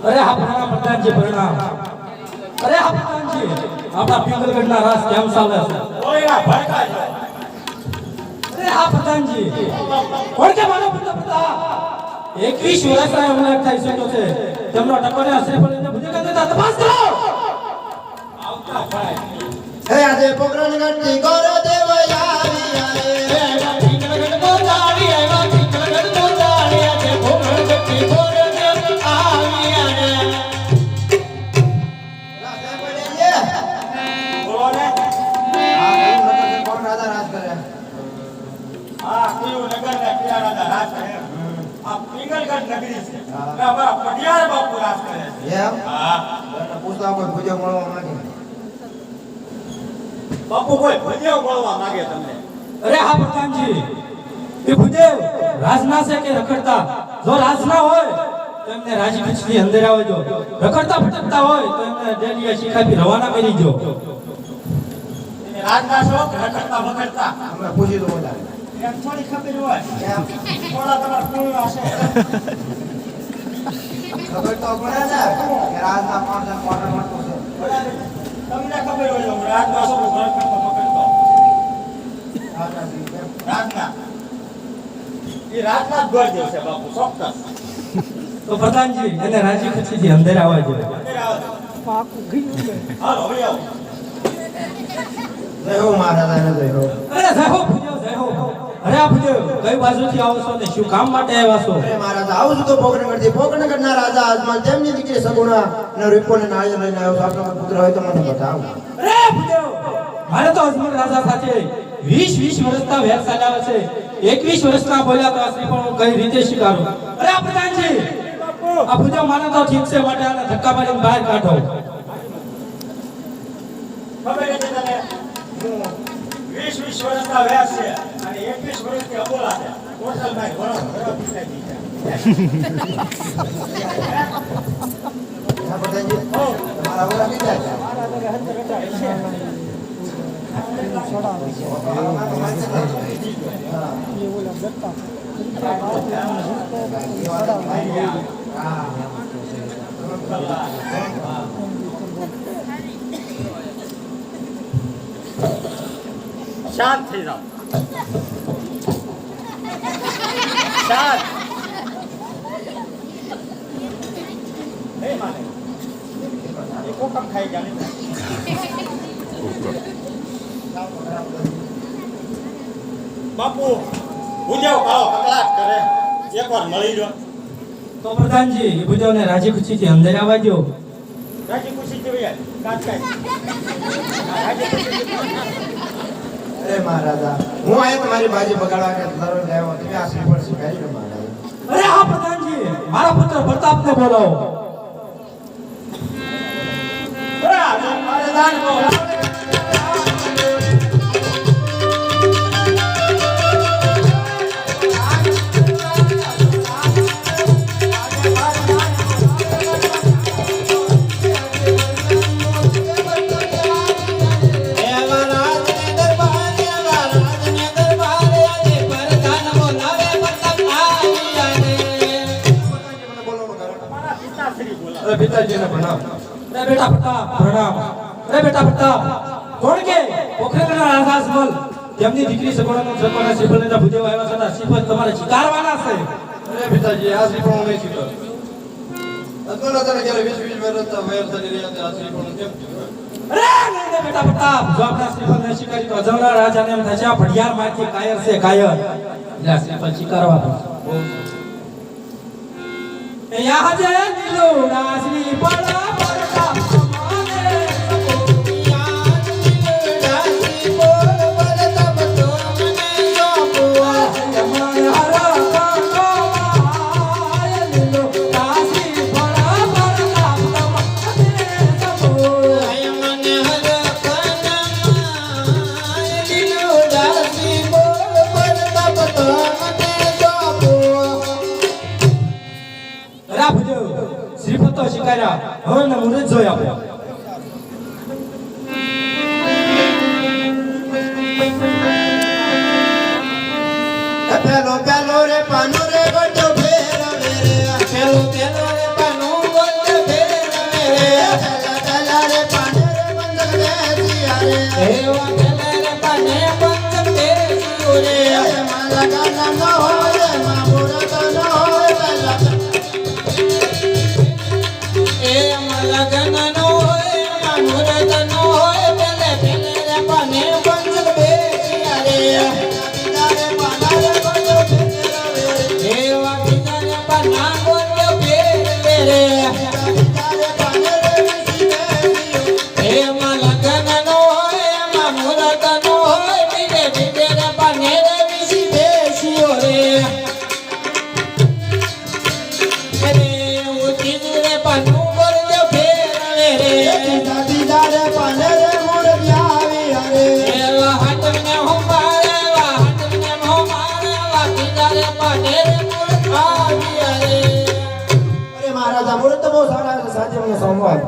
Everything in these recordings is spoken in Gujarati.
અરે આપણા પ્રધાનજી પરિણામ અરે આ પ્રધાનજી આપણા પિંગલગઢના રાસ કેમ ચાલે છે ઓયા ભડકાજો અરે આ પ્રધાનજી કોણ કે માનો પિતા 21 વર્ષના ઉલ્લેખ થઈ શક્યો છે તેમનો ટકોરે આશરે પડીને ભુજે કદે તપાસ કરો આવતા ભાઈ હે આજે પોકરણ ગઢની ગોરો દેવ આવી આવ્યા પિંગલગઢ બોલાવી આવ્યા પિંગલગઢ બોલાવી આજે પોકરણ ગઢની ગોરો દેવ આવ્યા ને રાજા પડે બોલો ને આ નગર કોણ રાજા રાજ કરે આ કયું નગર ને કયા રાજા રાજ કરે આ પિંગલગઢ નગરી છે ને અમારા પટિયાર બાપુ રાજ કરે છે એમ હા પૂછતા કોઈ ભુજો મળવા માંગે બાપુ કોઈ ભજ્યો મળવા માંગે તમને અરે હા પ્રધાનજી એ ભુદેવ રાજના છે કે રખડતા જો રાજના હોય તો એમને રાજી ખીચડી અંદર આવજો રખડતા ભટકતા હોય તો એમને ડેલીએ શીખાપી રવાના કરી દો એને રાજના શોખ રખડતા વખડતા અમે પૂછી તો બોલા એમ થોડી ખબર હોય એમ થોડા તમારા પૂર્ણ હશે ખબર તો પડે ને કે રાજના કોણ છે કોણ મળતો છે તમને ખબર હોય હું રાજના શોખ રખડતો વખડતો રાજના સિંહ એમ. રાજના એ રાજના જ ગોળ છે બાપુ ચોક્કસ તો પ્રધાનજી એને રાજી ખીચડીથી અંદર આવજો અંદર આવો હાલો હવે આવો જય હો મહારાજા ને જય હો અરે જય હો ભુદેવ જય હો અરે આ ભુદેવ કઈ બાજુથી આવો છો ને શું કામ માટે આવ્યા છો અરે મહારાજા આવું છું તો પોકરણગઢના રાજા અજમલ તેમની દીકરી સગુણા ને રૂપોને નાળિયેર લઈને આવ્યો છો. આપનો પુત્ર હોય તો મને બતાવો અરે ભુદેવ મારે તો અજમલ રાજા સાથે 20 વર્ષના વેર ચાલ્યા છે 21 વર્ષના બોલ્યા તો આશ્રી પણ હું કઈ રીતે સ્વીકારું અરે આ પ્રધાનજી આ ભુદેવ માને તો ઠીક છે માટે આને ધક્કા મારીને બહાર કાઢો ખબર છે તને હું 20 વર્ષના વ્યાસ છે અને 21 વર્ષથી અબોલા છે ટોટલ ભાઈ ઘણો પીસાઈ દીધા હા બધાજી તમારા ઓલા કેટલા છે શાંત થઈ જાઓ શાંત નહીં માને એ કોકમ ખાઈ ગયા ને બાપુ ભુજાવ કાળો કકળાટ કરે એકવાર મળી જો તો પ્રધાનજી એ ભુદેવને રાજી ખુશીથી અંદર આવવા દો રાજી ખુશી જેવી કાટ કાઈ રાજી ખુશી અરે મહારાજા હું આયા તમારી બાજી બગાડવા કે લડવા આવ્યો તમે આ શ્રીફળ શીખાડી દો મહારાજા અરે હા પ્રધાનજી મારા પુત્ર પ્રતાપને બોલાવો મહારાજ બોલાવો અરે પિતાજીને પ્રણામ અરે બેટા પ્રતાપ પ્રણામ અરે બેટા પ્રતાપ કોણ કે પોખરણના રાજા અજમલ તેમની દીકરી સગુણાનો સગુણા શ્રીફળના ભુદેવ આવ્યા છતાં શ્રીફળ તમારે સ્વીકારવાના છે અરે પિતાજી આ શ્રીફળ હું નહીં શીખો અજમલ હતા ક્યારે 20 વર્ષના વેર ચાલી રહ્યા છે આ શ્રીફળ કેમ અરે નહીં બેટા પ્રતાપ જો આપણા શ્રીફળ ને સ્વીકારી તો અજમલના રાજાને એમ થશે આ ભડિયાર માંથી કાયર છે કાયર એટલે શ્રીફળ સ્વીકારવા પડશે યા જે નીલો રાસની પડા પડતા માને શ્રીફળ તો શિકાર્યા હવે ને મુરત જોઈ આપણે પેલો પેલો રે પાનો રે ગોટો ફેરવે રે પેલો પેલો રે પાનો ગોટો ફેરવે રે પેલા પેલા રે પાને રે બંધક બેસિયા રે એવા પેલા રે પાને બંધક બેસિયો રે મારા ગાના ન હોય મા મુરત ન હોય પેલા એ મારા ગાના ન હોય મા મુરત ન હોય પેલા પેલા રે પાને બંધક બેસિયા રે મહારાજા મુરત બહુ સારા છે સાચે મને સંવાદ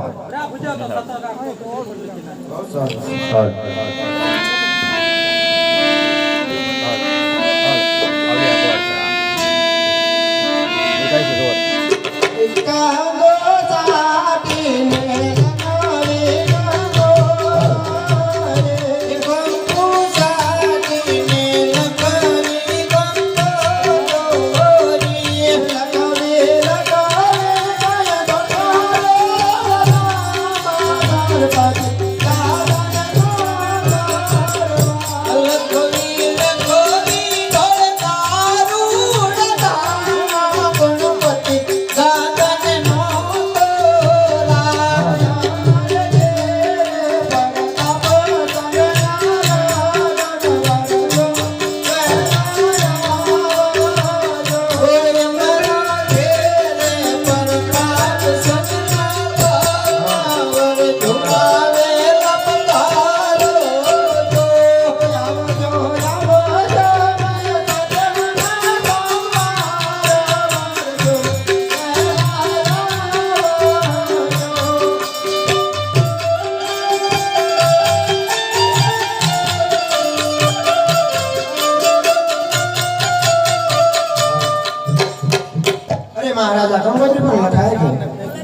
મહારાજા કંકોત્રી પણ લખાય છે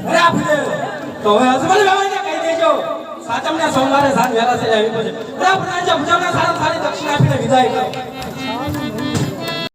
અરે આપણે તો હવે અજમલ બાબાને કહી દેજો સાતમના સોમવારે સાંજ વહેલા થઈ જાય પછી અરે આપણે ભુજાવના સારા સારી દક્ષિણા આપીને વિદાય કરો